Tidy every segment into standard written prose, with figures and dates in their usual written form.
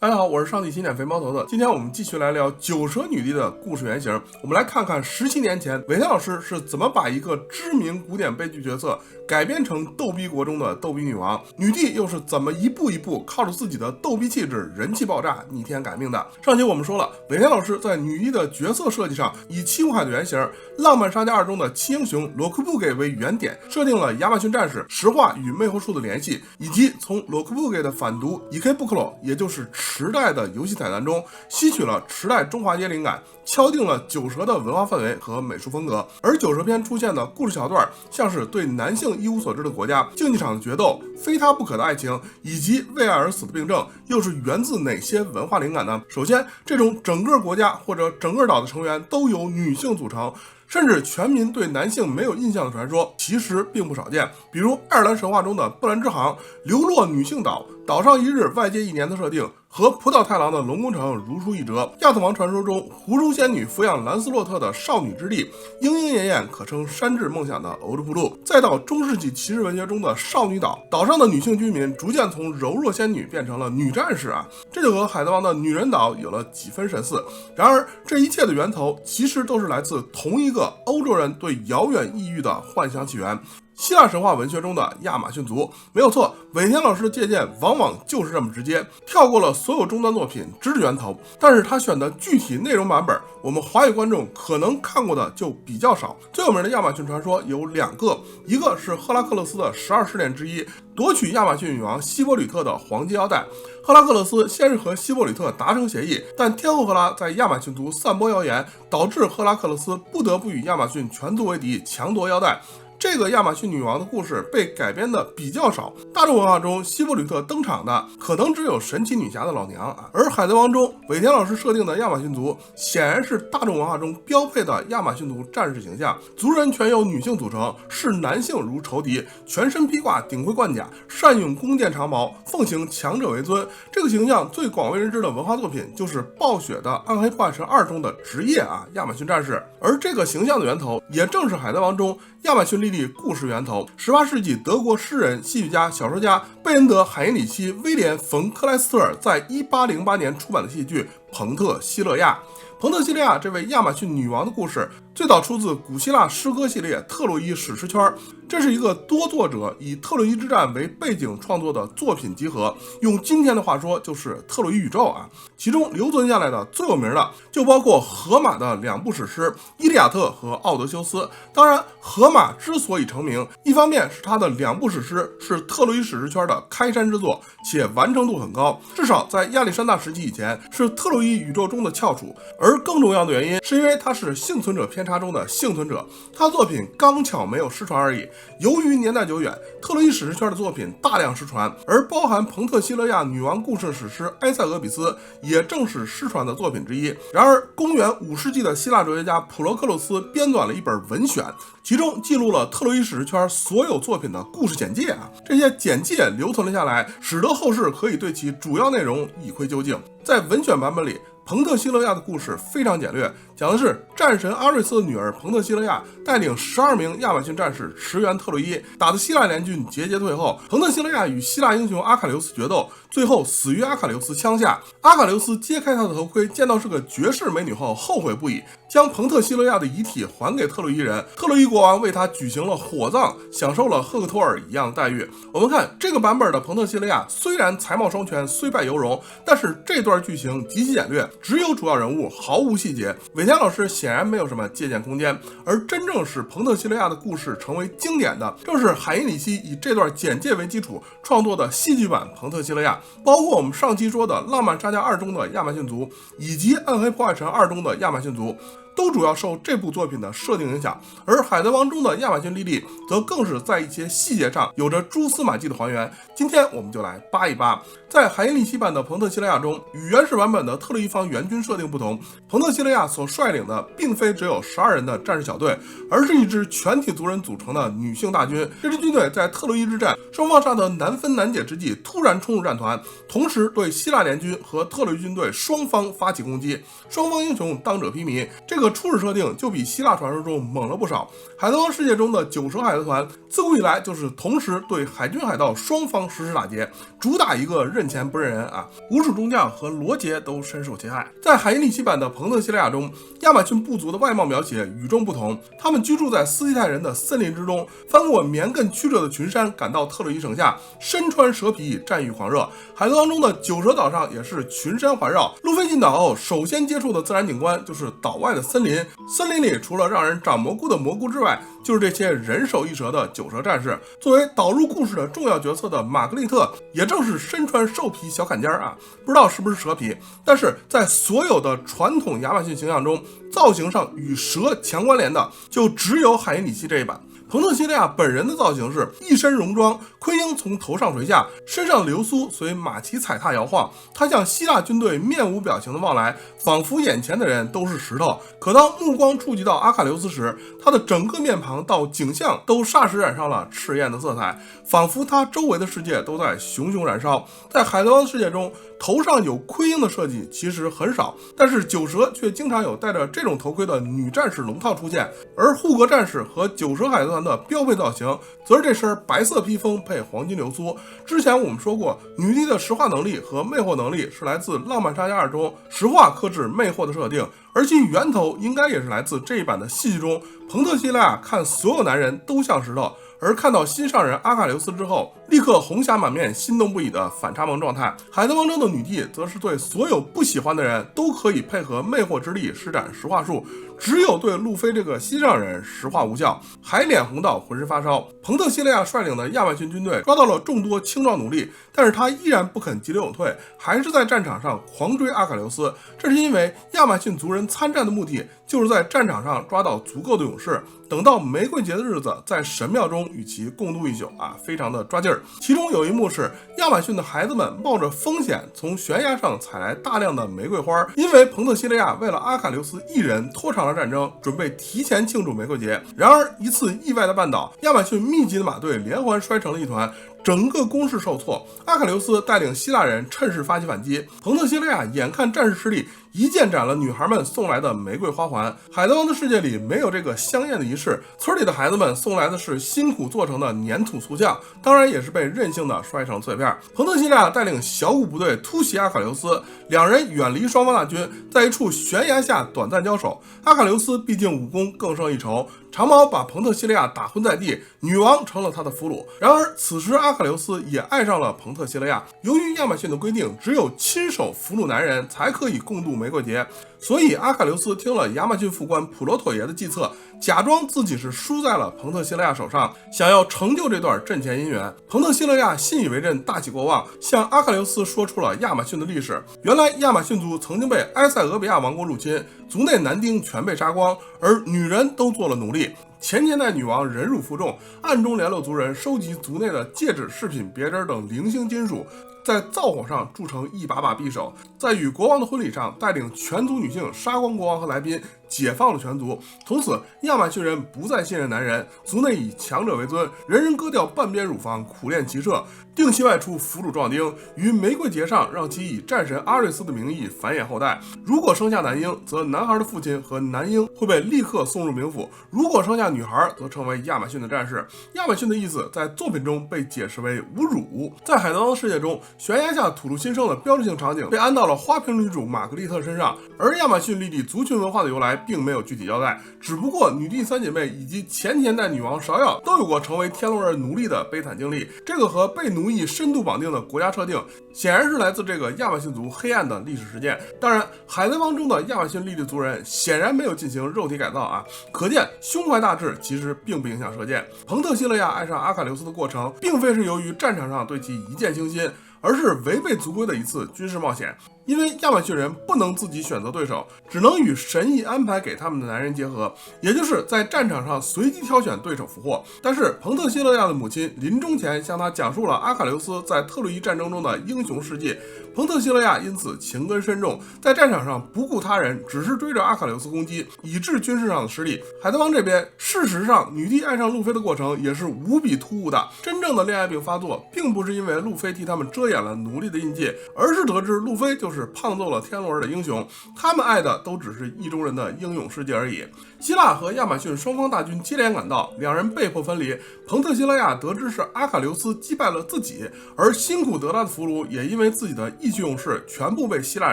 大家好，我是上帝洗脸肥猫头子。今天我们继续来聊九蛇女帝的故事原型。我们来看看17年前韦天老师是怎么把一个知名古典悲剧角色改编成逗逼国中的逗逼女王，女帝又是怎么一步一步靠着自己的逗逼气质人气爆炸逆天改命的。上集我们说了，韦天老师在女帝的角色设计上以七武海的原型《浪漫杀家2》中的七英雄罗库布给为原点，设定了亚马逊战士石化与魅惑术的联系，以及从罗库布给的反毒伊 K 布克洛，也就是池袋的游戏彩蛋中吸取了池袋中华街灵感，敲定了九蛇的文化氛围和美术风格。而九蛇篇出现的故事桥段，像是对男性一无所知的国家、竞技场的决斗、非他不可的爱情，以及为爱而死的病症，又是源自哪些文化灵感呢？首先，这种整个国家或者整个岛的成员都由女性组成，甚至全民对男性没有印象的传说其实并不少见，比如爱尔兰神话中的布兰之航、流落女性岛、岛上一日外界一年的设定，和浦岛太郎的龙宫城如出一辙。亚特王传说中狐珠仙女抚养兰斯洛特的少女之地，莺莺燕燕可称山治梦想的欧鲁布鲁，再到中世纪骑士文学中的少女岛，岛上的女性居民逐渐从柔弱仙女变成了女战士啊，这就和海贼王的女人岛有了几分神似。然而这一切的源头其实都是来自同一个欧洲人对遥远异域的幻想起源，希腊神话文学中的亚马逊族。没有错，尾田老师的借鉴往往就是这么直接，跳过了所有终端作品知识源头，但是他选的具体内容版本，我们华语观众可能看过的就比较少。最有名的亚马逊传说有2个，一个是赫拉克勒斯的12试炼之一，夺取亚马逊女王希波吕特的黄金腰带。赫拉克勒斯先是和希波吕特达成协议，但天后赫拉在亚马逊族散播谣言，导致赫拉克勒斯不得不与亚马逊全族为敌，强夺腰带。这个亚马逊女王的故事被改编的比较少，大众文化中希波吕特登场的可能只有神奇女侠的老娘啊，而海贼王中尾田老师设定的亚马逊族显然是大众文化中标配的亚马逊族战士形象，族人全由女性组成，视男性如仇敌，全身披挂顶盔贯甲，善用弓箭长矛，奉行强者为尊。这个形象最广为人知的文化作品就是暴雪的《暗黑破坏神2》中的职业亚马逊战士，而这个形象的源头也正是海贼王中亚马逊莉莉故事源头。18世纪德国诗人、戏剧家、小说家贝恩德·海因里希·威廉·冯·克莱斯特尔在1808年出版的戏剧《彭特希勒亚》。彭特希勒亚这位亚马逊女王的故事最早出自古希腊诗歌系列特洛伊史诗圈，这是一个多作者以特洛伊之战为背景创作的作品集合，用今天的话说就是特洛伊宇宙啊。其中留存下来的最有名的就包括荷马的2部史诗《伊利亚特》和《奥德修斯》。当然，荷马之所以成名，一方面是他的2部史诗是特洛伊史诗圈的开山之作，且完成度很高，至少在亚历山大时期以前是特洛伊宇宙中的翘楚。而更重要的原因是因为他是幸存者偏差中的幸存者，他作品刚巧没有失传而已。由于年代久远，特洛伊史诗圈的作品大量失传，而包含彭特希勒亚女王故事史诗《埃塞俄比斯》也正是失传的作品之一。然而公元5世纪的希腊哲学家普罗克鲁斯编纂了一本文选，其中记录了特洛伊史诗圈所有作品的故事简介这些简介留存了下来，使得后世可以对其主要内容一窥究竟。在文选版本里，彭特希勒亚的故事非常简略，讲的是战神阿瑞斯的女儿彭特希勒亚带领12名亚马逊战士驰援特洛伊，打得希腊联军节节退后。彭特希勒亚与希腊英雄阿卡琉斯决斗，最后死于阿卡琉斯枪下。阿卡琉斯揭开他的头盔，见到是个绝世美女后后悔不已，将彭特希勒亚的遗体还给特洛伊人。特洛伊国王为他举行了火葬，享受了赫克托尔一样的待遇。我们看这个版本的彭特希勒亚虽然才貌双全，虽败犹荣，但是这段剧情极其简略，只有主要人物，毫无细节。尾田老师显然没有什么借鉴空间，而真正使彭特希勒亚的故事成为经典的，正是海因里希以这段简介为基础创作的戏剧版彭特希勒亚，包括我们上期说的《浪漫杀家2》中的亚马逊族，以及《暗黑破坏神2》中的亚马逊族，都主要受这部作品的设定影响。而海贼王中的亚马逊莉莉则更是在一些细节上有着蛛丝马迹的还原。今天我们就来扒一扒。在海因里希版的彭特希勒亚中，与原始版本的特洛伊方援军设定不同，彭特希勒亚所率领的并非只有12人的战士小队，而是一支全体族人组成的女性大军。这支军队在特洛伊之战双方杀得难分难解之际，突然冲入战团，同时对希腊联军和特洛伊军队双方发起攻击，双方英雄当者披靡。这个个初始设定就比希腊传说中猛了不少。海贼王世界中的九蛇海贼团自古以来就是同时对海军海盗双方实施打劫，主打一个认钱不认人啊！无数中将和罗杰都深受其害。在海因里希版的彭特西利亚中，亚马逊部族的外貌描写与众不同，他们居住在斯基泰人的森林之中，翻过绵亘曲折的群山，赶到特洛伊城下，身穿蛇皮，战欲狂热。海贼王中的九蛇岛上也是群山环绕，路飞进岛后首先接触的自然景观就是岛外的森林，森林里除了让人长蘑菇的蘑菇之外，就是这些人手一蛇的九蛇战士。作为导入故事的重要角色的玛格丽特，也正是身穿兽皮小坎肩啊，不知道是不是蛇皮，但是在所有的传统亚马逊形象中，造型上与蛇强关联的就只有海因里希这一版。彭特西利亚本人的造型是一身戎装，盔缨从头上垂下，身上流苏随马蹄踩踏摇晃。他向希腊军队面无表情的望来，仿佛眼前的人都是石头。可当目光触及到阿喀琉斯时，他的整个面庞到景象都霎时染上了赤焰的色彩，仿佛他周围的世界都在熊熊燃烧。在海贼王世界中，头上有盔缨的设计其实很少，但是九蛇却经常有戴着这种头盔的女战士龙套出现，而护国战士和九蛇海贼团的标配造型则是这身白色披风配黄金流苏。之前我们说过，女帝的石化能力和魅惑能力是来自《浪漫沙加2》中石化克制魅惑的设定，而其源头应该也是来自这一版的戏剧中，彭特西利亚看所有男人都像石头，而看到新上任阿喀琉斯之后，立刻红霞满面，心动不已的反差萌状态。海贼王中的女帝则是对所有不喜欢的人都可以配合魅惑之力施展石化术，只有对路飞这个新上人石化无效，还脸红到浑身发烧。彭特西利亚率领的亚马逊军队抓到了众多青壮奴隶，但是他依然不肯急流勇退，还是在战场上狂追阿喀琉斯。这是因为亚马逊族人参战的目的就是在战场上抓到足够的勇士，等到玫瑰节的日子在神庙中与其共度一宿啊，非常的抓劲儿。其中有一幕是亚马逊的孩子们冒着风险从悬崖上采来大量的玫瑰花，因为彭特西利亚为了阿喀琉斯一人拖长了战争，准备提前庆祝玫瑰节。然而一次意外的绊倒，亚马逊密集的马队连环摔成了一团，整个攻势受挫。阿喀琉斯带领希腊人趁势发起反击，彭特西利亚眼看战事失利，一剑斩了女孩们送来的玫瑰花环。海贼王的世界里没有这个香艳的仪式，村里的孩子们送来的是辛苦做成的粘土塑像，当然也是被任性的摔成碎片。彭特西利亚带领小股部队突袭阿喀琉斯，两人远离双方大军，在一处悬崖下短暂交手。阿喀琉斯毕竟武功更胜一筹，长矛把彭特西利亚打昏在地，女王成了他的俘虏。然而此时阿喀琉斯也爱上了彭特西利亚，由于亚马逊的规定只有亲手俘虏男人才可以共度玫瑰节，所以阿喀琉斯听了亚马逊副官普罗妥耶的计策，假装自己是输在了彭特西利亚手上，想要成就这段阵前姻缘。彭特西利亚信以为真，大起过望，向阿喀琉斯说出了亚马逊的历史。原来亚马逊族曾经被埃塞俄比亚王国入侵，族内男丁全被杀光，而女人都做了奴隶。前年代女王忍辱负重，暗中联络族人收集族内的戒指、饰品、别针等零星金属，在灶火上铸成一把把匕首，在与国王的婚礼上带领全族女性杀光国王和来宾，解放了全族。从此亚马逊人不再信任男人，族内以强者为尊，人人割掉半边乳房，苦练骑射，定期外出俘虏壮丁，于玫瑰节上让其以战神阿瑞斯的名义繁衍后代。如果生下男婴，则男孩的父亲和男婴会被立刻送入冥府；如果生下女孩，则成为亚马逊的战士。亚马逊的意思在作品中被解释为侮辱。在海贼王世界中，悬崖下吐露心声的标志性场景被安到了花瓶女主玛格丽特身上，而亚马逊立地族群文化的由来并没有具体交代，只不过女帝三姐妹以及前年代女王芍药都有过成为天龙人奴隶的悲惨经历，这个和被奴役深度绑定的国家设定显然是来自这个亚马逊族黑暗的历史事件。当然海贼王中的亚马逊立地族人显然没有进行肉体改造啊，可见胸怀大志其实并不影响射箭。彭特西利亚爱上阿喀琉斯的过程并非是由于战场上对其一见倾心，而是违背族规的一次军事冒险。因为亚马逊人不能自己选择对手，只能与神意安排给他们的男人结合，也就是在战场上随机挑选对手俘获。但是彭特西勒亚的母亲临终前向他讲述了阿喀琉斯在特洛伊战争中的英雄事迹，彭特西勒亚因此情根深重，在战场上不顾他人，只是追着阿喀琉斯攻击，以致军事上的失利。海贼王这边，事实上女帝爱上路飞的过程也是无比突兀的，真正的恋爱病发作并不是因为路飞替他们遮遮掩了奴隶的印记，而是得知路飞就是胖揍了天龙人的英雄，他们爱的都只是意中人的英勇事迹而已。希腊和亚马逊双方大军接连赶到，两人被迫分离。彭特希勒亚得知是阿喀琉斯击败了自己，而辛苦得来的俘虏也因为自己的义气勇士全部被希腊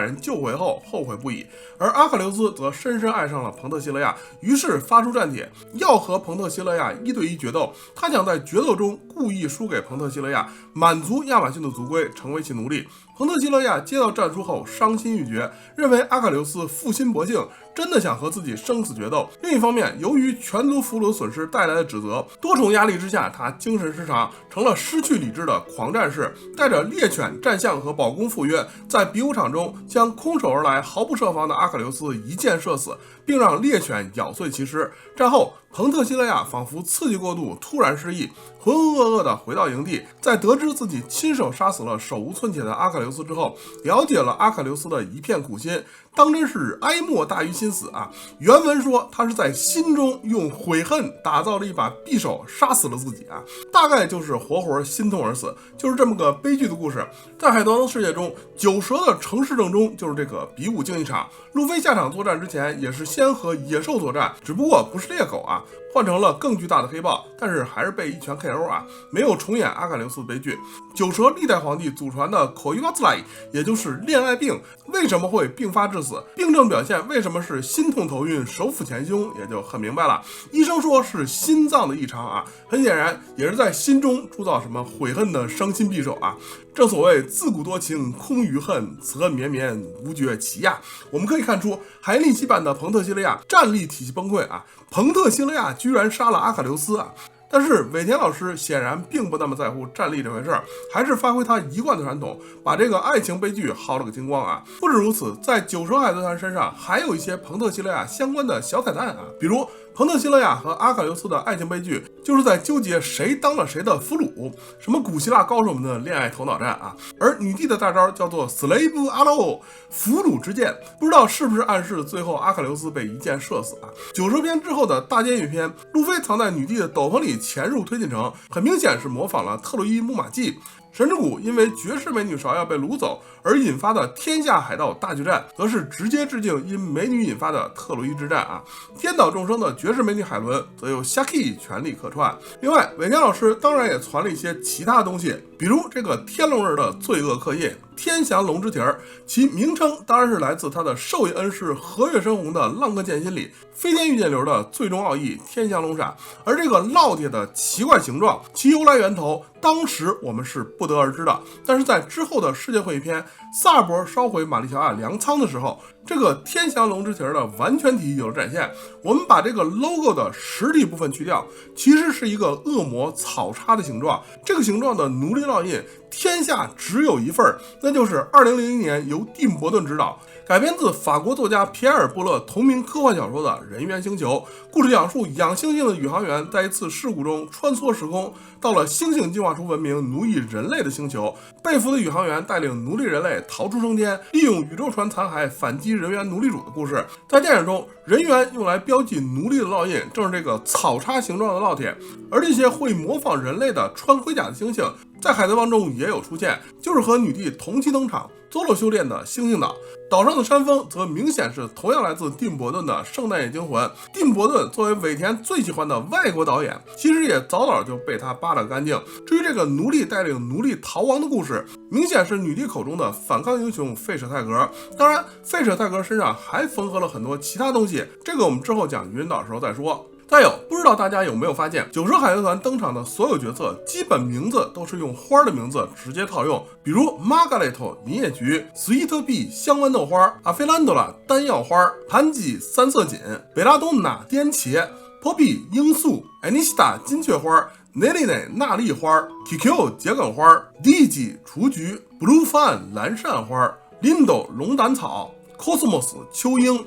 人救回后后悔不已。而阿喀琉斯则深深爱上了彭特希勒亚，于是发出战帖，要和彭特希勒亚1对1决斗。他想在决斗中故意输给彭特希勒亚，满足亚马逊的族规，成为其奴隶。彭特希勒亚接到战书后伤心欲绝，认为阿喀琉斯负心薄幸，真的想和自己生死决斗。另一方面，由于全族俘虏损失带来的指责，多重压力之下，他精神失常，成了失去理智的狂战士，带着猎犬、战象和保弓赴约，在比武场中将空手而来、毫不设防的阿喀琉斯一箭射死，并让猎犬咬碎其尸。战后，彭特希勒亚仿佛刺激过度，突然失忆，浑浑噩噩地回到营地，在得知自己亲手杀死了手无寸铁的阿喀琉斯之后，了解了阿喀琉斯的一片苦心，当真是哀莫大于心死啊！原文说他是在心中用悔恨打造了一把匕首，杀死了自己啊，大概就是活活心痛而死，就是这么个悲剧的故事。在海盗王世界中，九蛇的城市正中就是这个比武竞技场。路飞下场作战之前，也是先和野兽作战，只不过不是猎狗啊，换成了更巨大的黑豹，但是还是被一拳 KO 啊，没有重演阿喀琉斯的悲剧。九蛇历代皇帝祖传的口伊瓦兹莱，也就是恋爱病，为什么会并发致死？病症表现为什么是心痛头晕、手抚前胸，也就很明白了。医生说是心脏的异常啊，很显然也是在心中铸造什么悔恨的伤心匕首啊。正所谓自古多情空余恨，此恨绵绵无绝期呀。我们可以看出，海利基版的彭特希勒亚战力体系崩溃啊，彭特希勒亚居然杀了阿喀琉斯啊。但是尾田老师显然并不那么在乎战力这回事儿，还是发挥他一贯的传统，把这个爱情悲剧薅了个精光啊！不止如此，在九蛇海贼团身上还有一些彭特希勒亚相关的小彩蛋啊，比如彭特希勒亚和阿喀琉斯的爱情悲剧，就是在纠结谁当了谁的俘虏，什么古希腊高手们的恋爱头脑战啊。而女帝的大招叫做 Slave Arrow 俘虏之剑，不知道是不是暗示最后阿喀琉斯被一箭射死啊？九蛇篇之后的大监狱篇，路飞藏在女帝的斗篷里潜入推进城，很明显是模仿了特洛伊木马计。神之谷因为绝世美女芍药被掳走而引发的天下海盗大决战，则是直接致敬因美女引发的特洛伊之战啊。颠倒众生的绝世美女海伦则由 Shaki 全力客串。另外，尾田老师当然也传了一些其他东西，比如这个天龙人的罪恶课业天翔龙之蹄儿，其名称当然是来自他的授业恩师和月深红的浪客剑心里飞天御剑流的最终奥义天翔龙闪。而这个烙铁的奇怪形状，其由来源头当时我们是不得而知的，但是在之后的世界会议篇萨尔伯烧毁玛丽乔亚粮仓的时候，这个天翔龙之蹄儿的完全体有了展现。我们把这个 logo 的实体部分去掉，其实是一个恶魔草叉的形状，这个形状的奴隶烙印天下只有一份，那就是2001年由蒂姆·伯顿执导，改编自法国作家皮埃尔·波勒同名科幻小说的《人猿星球》。故事讲述养猩猩的宇航员在一次事故中穿梭时空，到了猩猩进化出文明奴役人类的星球，被俘的宇航员带领奴隶人类逃出升天，利用宇宙船残骸反击人猿奴隶主的故事。在电影中，人猿用来标记奴隶的烙印正是这个草叉形状的烙铁，而这些会模仿人类的穿盔甲的猩猩在海贼王中也有出现，就是和女帝同期登场佐罗修炼的猩猩岛。岛上的山峰则明显是同样来自蒂姆·伯顿的《圣诞夜惊魂》。蒂姆·伯顿作为尾田最喜欢的外国导演，其实也早早就被他扒了干净。至于这个奴隶带领奴隶逃亡的故事，明显是女帝口中的反抗英雄费舍泰格。当然，费舍泰格身上还缝合了很多其他东西，这个我们之后讲鱼人岛的时候再说。再有，不知道大家有没有发现，九蛇海贼团登场的所有角色基本名字都是用花的名字直接套用，比如 Margaret 银叶菊、Sweet Bee 香豌豆花、阿菲兰多拉丹药花、盘吉三色堇、贝拉东娜颠茄、Poppy 罂粟、Anista 金雀花、Neline 纳丽花、QQ 桔梗花、Digi 雏菊、Blue Fan 蓝扇花、Lindo 龙胆草、Cosmos 秋樱、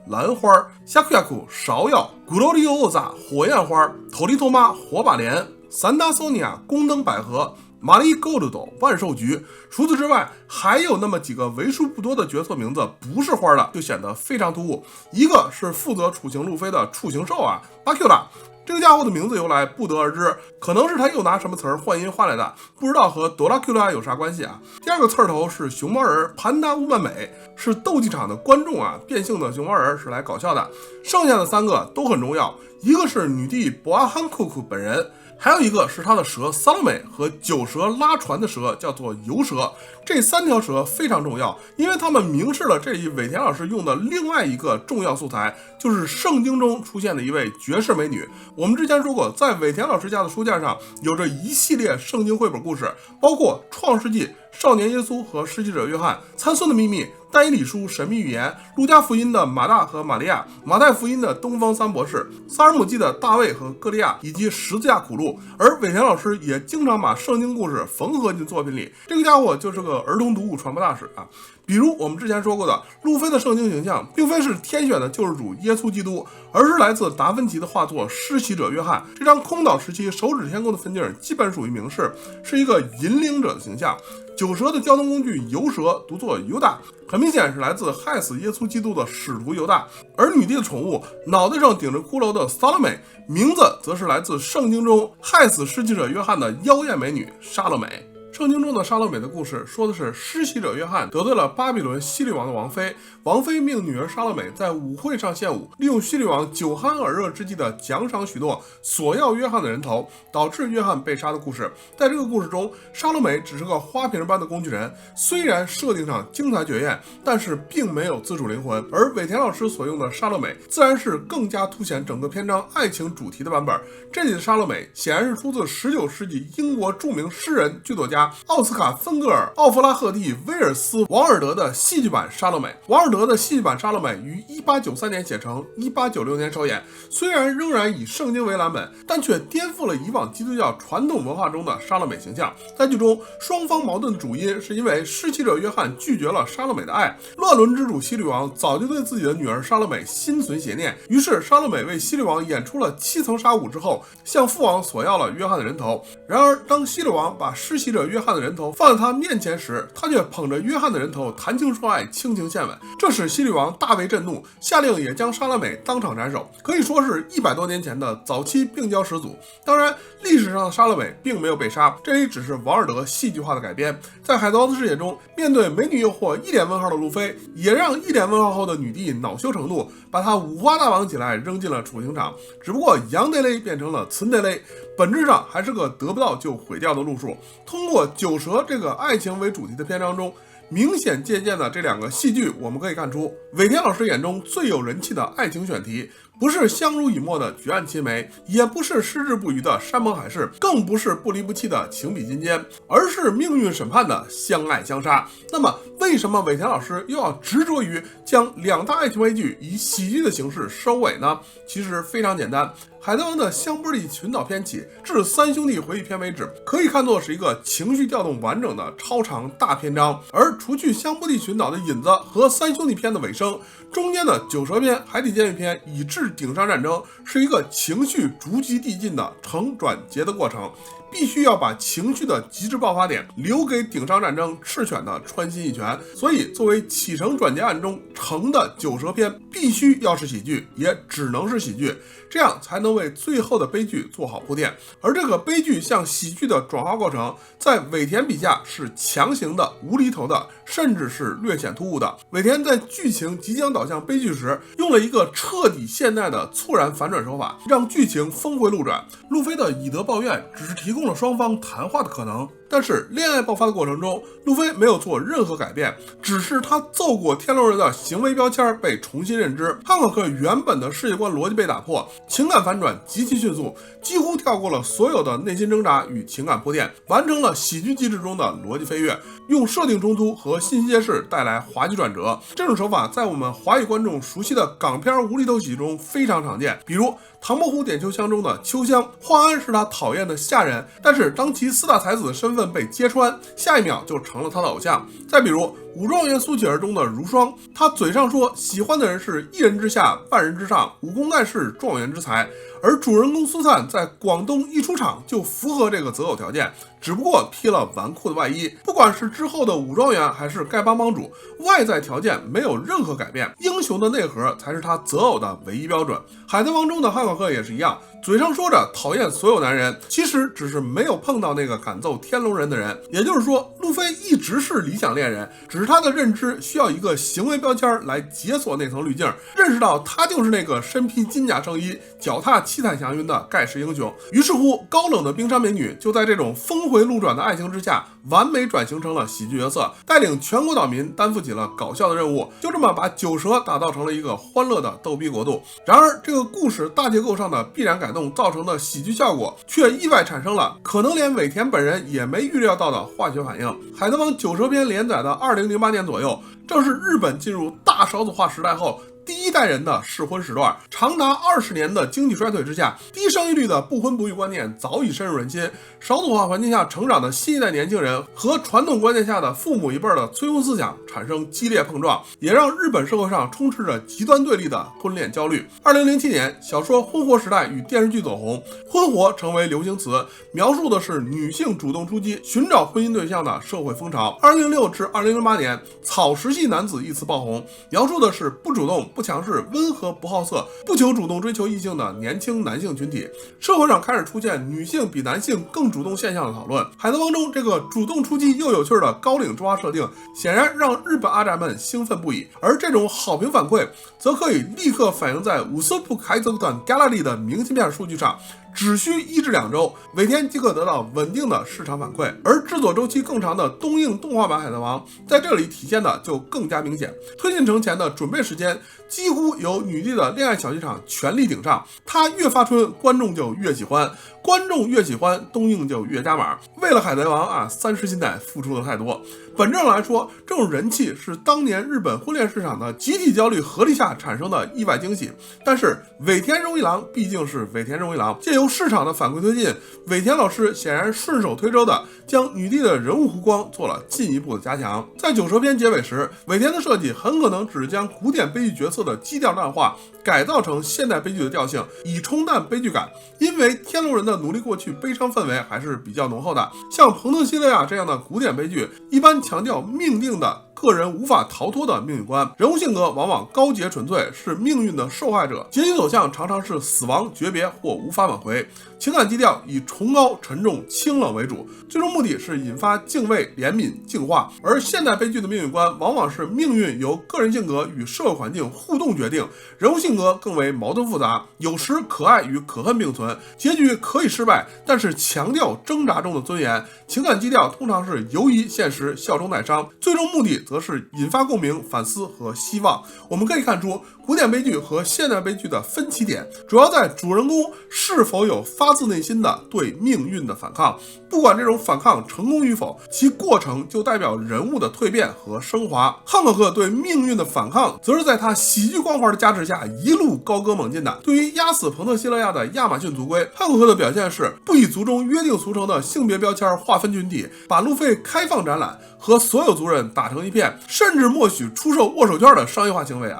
兰花、夏库亚库芍药、古罗利欧萨火焰花、托利托妈火把莲、三达索尼亚宫灯百合、玛丽勾鲁斗万寿菊。除此之外，还有那么几个为数不多的角色名字不是花的，就显得非常突兀。一个是负责处刑路飞的处刑兽啊，巴 Q 拉。这个家伙的名字由来不得而知，可能是他又拿什么词儿换音换来的，不知道和哆啦 Q 啦有啥关系啊。第二个刺儿头是熊猫人盘达乌曼美，是斗技场的观众啊，变性的熊猫人是来搞笑的。剩下的3个都很重要，一个是女帝博阿汉库库本人，还有一个是他的蛇萨洛美和九蛇拉船的蛇叫做游蛇。这3条蛇非常重要，因为他们明示了这一尾田老师用的另外一个重要素材，就是圣经中出现的一位绝世美女。我们之前说过，在尾田老师家的书架上有着一系列圣经绘本故事，包括创世纪、少年耶稣和施洗者约翰、参孙的秘密、但以理书神秘语言、路加福音的马大和玛利亚、马太福音的东方三博士、撒尔姆记的大卫和歌利亚，以及十字架苦路。而尾田老师也经常把圣经故事缝合进作品里，这个家伙就是个儿童读物传播大使啊。比如我们之前说过的，路飞的圣经形象并非是天选的救世主耶稣基督，而是来自达芬奇的画作《施洗者约翰》。这张空岛时期手指天宫的分镜基本属于明示，是一个引领者的形象。九蛇的交通工具游蛇读作犹大，很明显是来自害死耶稣基督的使徒犹大。而女帝的宠物脑袋上顶着骷髅的萨勒美，名字则是来自圣经中害死施洗者约翰的妖艳美女莎乐美。圣经中的莎乐美的故事说的是施洗者约翰得罪了巴比伦希律王的王妃，王妃命女儿莎乐美在舞会上献舞，利用希律王酒酣耳热之际的奖赏许诺，索要约翰的人头，导致约翰被杀的故事。在这个故事中，莎乐美只是个花瓶般的工具人，虽然设定上精彩绝艳，但是并没有自主灵魂。而尾田老师所用的莎乐美自然是更加凸显整个篇章爱情主题的版本。这里的莎乐美显然是出自19世纪英国著名诗人剧作家奥斯卡·芬格尔、奥弗拉赫蒂·威尔斯·王尔德的戏剧版莎乐美。王尔德的戏剧版莎乐美于1893年写成，1896年首演。虽然仍然以圣经为蓝本，但却颠覆了以往基督教传统文化中的莎乐美形象。在剧中，双方矛盾的主因是因为施洗者约翰拒绝了莎乐美的爱，乱伦之主希律王早就对自己的女儿莎乐美心存邪念，于是莎乐美为希律王演出了7层纱舞之后，向父王索要了约翰的人头。然而当希律王把施洗者约翰的人头放在他面前时，他却捧着约翰的人头谈情说爱，倾情献吻，这使希律王大为震怒，下令也将莎乐美当场斩首，可以说是100多年前的早期病娇始祖。当然历史上的莎乐美并没有被杀，这里只是王尔德戏剧化的改编。在海贼王的世界中，面对美女诱惑一脸问号的路飞，也让一脸问号后的女帝恼羞成怒，把她五花大绑起来扔进了处刑场。只不过杨德雷变成了岑德雷，本质上还是个得不到就毁掉的路数。通过九蛇这个爱情为主题的篇章中，明显借鉴的这2个戏剧，我们可以看出尾田老师眼中最有人气的爱情选题，不是相濡以沫的举案齐眉，也不是矢志不渝的山盟海誓，更不是不离不弃的情比金坚，而是命运审判的相爱相杀。那么为什么尾田老师又要执着于将2大爱情悲剧以喜剧的形式收尾呢？其实非常简单，海贼王的香波利群岛篇起至三兄弟回忆篇为止，可以看作是一个情绪调动完整的超长大篇章。而除去香波利群岛的引子和三兄弟篇的尾声，中间的九蛇篇、海底监狱篇以至顶上战争是一个情绪逐级递进的承转结的过程，必须要把情绪的极致爆发点留给顶上战争赤犬的穿心一拳。所以作为起承转结案中承的九蛇篇必须要是喜剧，也只能是喜剧，这样才能为最后的悲剧做好铺垫。而这个悲剧向喜剧的转化过程，在尾田笔下是强行的、无厘头的，甚至是略显突兀的。尾田在剧情即将导向悲剧时，用了一个彻底现代的猝然反转手法，让剧情峰回路转。路飞的以德报怨只是提供了双方谈话的可能，但是恋爱爆发的过程中，路飞没有做任何改变，只是他揍过天龙人的行为标签被重新认知，汉克克原本的世界观逻辑被打破，情感反转极其迅速，几乎跳过了所有的内心挣扎与情感铺垫，完成了喜剧机制中的逻辑飞跃，用设定冲突和信息揭示带来滑稽转折。这种手法在我们华语观众熟悉的港片无厘头喜剧中非常常见，比如唐伯虎点秋香中的秋香，华安是他讨厌的下人，但是当其4大才子的身份被揭穿，下一秒就成了他的偶像。再比如武状元苏乞儿中的如霜，他嘴上说喜欢的人是一人之下万人之上，武功盖世状元之才，而主人公苏灿在广东一出场就符合这个择偶条件，只不过披了纨绔的外衣。不管是之后的武状元还是丐帮帮主，外在条件没有任何改变，英雄的内核才是他择偶的唯一标准。海贼王中的汉考克也是一样，嘴上说着讨厌所有男人，其实只是没有碰到那个敢揍天龙人的人。也就是说，路飞一直是理想恋人，只是他的认知需要一个行为标签来解锁那层滤镜，认识到他就是那个身披金甲圣衣、脚踏七彩祥云的盖世英雄。于是乎，高冷的冰山美女就在这种峰回路转的爱情之下，完美转型成了喜剧角色，带领全国岛民担负起了搞笑的任务，就这么把九蛇打造成了一个欢乐的逗逼国度。然而，这个故事大结构上的必然改动造成的喜剧效果，却意外产生了可能连尾田本人也没预料到的化学反应。海贼王九蛇篇连载的2008年左右，正是日本进入大少子化时代后第一代人的适婚时段，长达20年的经济衰退之下，低生育率的不婚不育观念早已深入人心。少子化环境下成长的新一代年轻人和传统观念下的父母一辈的催婚思想产生激烈碰撞，也让日本社会上充斥着极端对立的婚恋焦虑。2007年，小说《婚活时代》与电视剧走红，婚活成为流行词，描述的是女性主动出击寻找婚姻对象的社会风潮。2006至2008年，草食系男子一词爆红，描述的是不主动、不强势、温和不好色、不求主动追求异性的年轻男性群体。社会上开始出现女性比男性更主动现象的讨论。海贼王中这个主动出击又有趣的高岭抓设定，显然让日本阿宅们兴奋不已。而这种好评反馈，则可以立刻反映在五色铺海贼团 Gallery 的明信片数据上。只需1至2周，尾田即可得到稳定的市场反馈。而制作周期更长的东映动画版《海贼王》在这里体现的就更加明显。推进城前的准备时间几乎由女帝的恋爱小剧场全力顶上，她越发春，观众就越喜欢，观众越喜欢，东映就越加码。为了《海贼王》30金代付出的太多。本质上来说，这种人气是当年日本婚恋市场的集体焦虑合力下产生的意外惊喜。但是尾田荣一郎毕竟是尾田荣一郎，借由市场的反馈推进，尾田老师显然顺手推舟的将女帝的人物弧光做了进一步的加强。在九蛇篇结尾时，尾田的设计很可能只是将古典悲剧角色的基调淡化，改造成现代悲剧的调性，以冲淡悲剧感。因为天龙人的奴隶过去悲伤氛围还是比较浓厚的，像彭特西勒亚这样的古典悲剧一般强调命定的个人无法逃脱的命运观，人物性格往往高洁纯粹，是命运的受害者，结局走向常常是死亡、诀别或无法挽回。情感基调以崇高、沉重、清冷为主，最终目的是引发敬畏、怜悯、净化。而现代悲剧的命运观往往是命运由个人性格与社会环境互动决定，人物性格更为矛盾复杂，有时可爱与可恨并存，结局可以失败，但是强调挣扎中的尊严。情感基调通常是游移现实，笑中带伤，最终目的则是引发共鸣、反思和希望。我们可以看出，古典悲剧和现代悲剧的分歧点主要在主人公是否有发自内心的对命运的反抗。不管这种反抗成功与否，其过程就代表人物的蜕变和升华。汉考克对命运的反抗，则是在他喜剧光环的加持下一路高歌猛进的。对于压死彭特西勒亚的亚马逊族龟，汉考克的表现是不以族中约定俗成的性别标签划分群体，把路飞开放展览，和所有族人打成一片，甚至默许出售握手券的商业化行为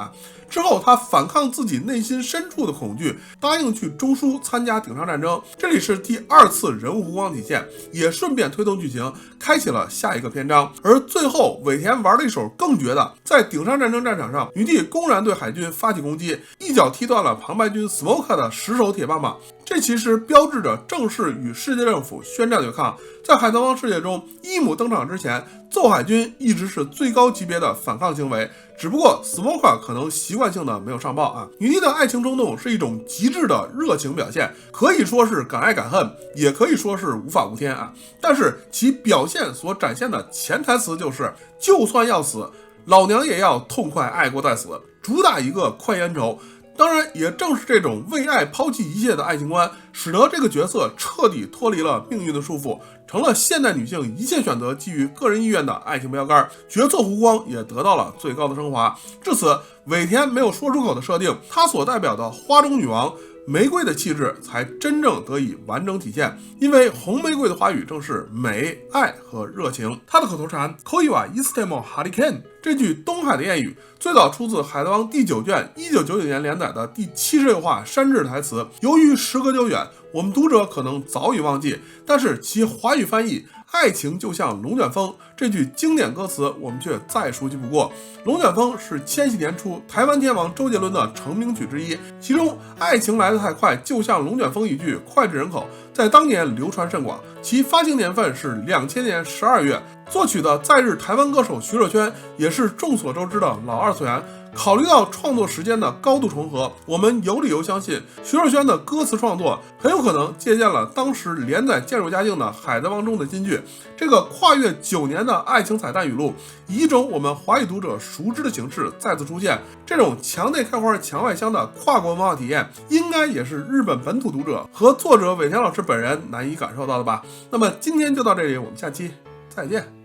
之后他反抗自己内心深处的恐惧，答应去中枢参加顶上战争，这里是第2次人物弧光体现，也顺便推动剧情，开启了下一个篇章。而最后尾田玩了一手更绝的，在顶上战争战场上，女帝公然对海军发起攻击，一脚踢断了庞白军 Smoker 的10手铁棒棒，这其实标志着正式与世界政府宣战对抗。在海贼王世界中，伊姆登场之前，揍海军一直是最高级别的反抗行为，只不过 Smoker 可能习惯性的没有上报女帝的爱情冲动是一种极致的热情表现，可以说是敢爱敢恨，也可以说是无法无天但是其表现所展现的潜台词就是，就算要死，老娘也要痛快爱过再死，主打一个快意恩仇。当然，也正是这种为爱抛弃一切的爱情观，使得这个角色彻底脱离了命运的束缚，成了现代女性一切选择基于个人意愿的爱情标杆，角色弧光也得到了最高的升华。至此，尾田没有说出口的设定，她所代表的花中女王玫瑰的气质才真正得以完整体现。因为红玫瑰的花语正是美、爱和热情。它的口头禅 Koi wa itsute mo hurricane 这句东海的谚语最早出自《海贼王》第9卷1999年连载的第76话山治台词。由于时隔久远，我们读者可能早已忘记，但是其华语翻译爱情就像龙卷风这句经典歌词我们却再熟悉不过。龙卷风是千禧年初台湾天王周杰伦的成名曲之一，其中爱情来得太快就像龙卷风一句脍炙人口，在当年流传甚广。其发行年份是2000年12月，作曲的在日台湾歌手徐若瑄也是众所周知的老二次元。考虑到创作时间的高度重合，我们有理由相信徐若瑄的歌词创作很有可能借鉴了当时连载渐入佳境的《海贼王》中的金句。这个跨越9年的爱情彩蛋语录，以一种我们华语读者熟知的形式再次出现。这种墙内开花墙外香的跨国文化体验，应该也是日本本土读者和作者尾田老师本人难以感受到的吧。那么今天就到这里，我们下期再见。